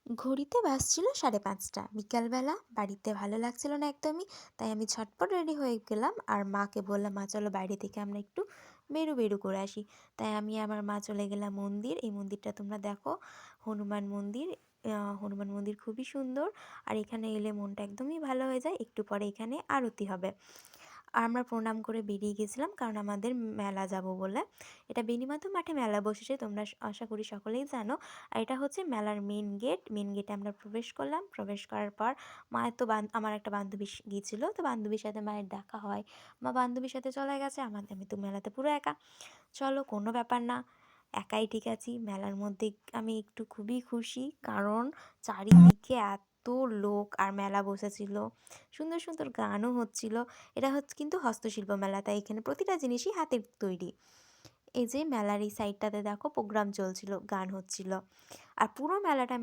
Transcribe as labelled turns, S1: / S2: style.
S1: ঘড়িতে বাজছিল 5:30। বিকালবেলা বাড়িতে ভালো লাগছিল না একদমই। তাই আমি ঝটপট রেডি হয়ে গেলাম আর মাকে বললাম, "মা চলো বাইরে থেকে আমরা একটু বেরু করে আসি।" তাই আমি আমার মা চলে গেলাম মন্দির। এই মন্দিরটা তোমরা দেখো, হনুমান মন্দির। হনুমান মন্দির খুবই সুন্দর। আর এখানে এলে মনটা একদমই ভালো হয়ে যায়। একটু পরে এখানে আরতি হবে। আমরা প্রণাম করে বেরিয়ে গেছিলাম কারণ আমাদের মেলা যাব বলে। এটা বেণীমাধব মাঠে মেলা বসেছে, তোমরা আশা করি সকলেই জানো। আর এটা হচ্ছে মেলার মেন গেট। মেন গেটে আমরা প্রবেশ করলাম। প্রবেশ করার পর মায়ের তো আমার একটা বান্ধবী গিয়েছিল, তো বান্ধবীর সাথে মায়ের দেখা হয়। মা বান্ধবীর সাথে চলে গেছে, আমি তো মেলাতে পুরো একা। চলো কোনো ব্যাপার না, একাই ঠিক আছি। মেলার মধ্যে আমি একটু খুবই খুশি, কারণ চারিদিকে এত লোক আর মেলা বসেছিল, সুন্দর সুন্দর গানও হচ্ছিল। এটা হচ্ছে কিন্তু হস্তশিল্প মেলা, তাই এখানে প্রতিটা জিনিসই হাতের তৈরি। এই যে মেলার এই সাইডটাতে দেখো প্রোগ্রাম চলছিল, গান হচ্ছিল। আর পুরো মেলাটা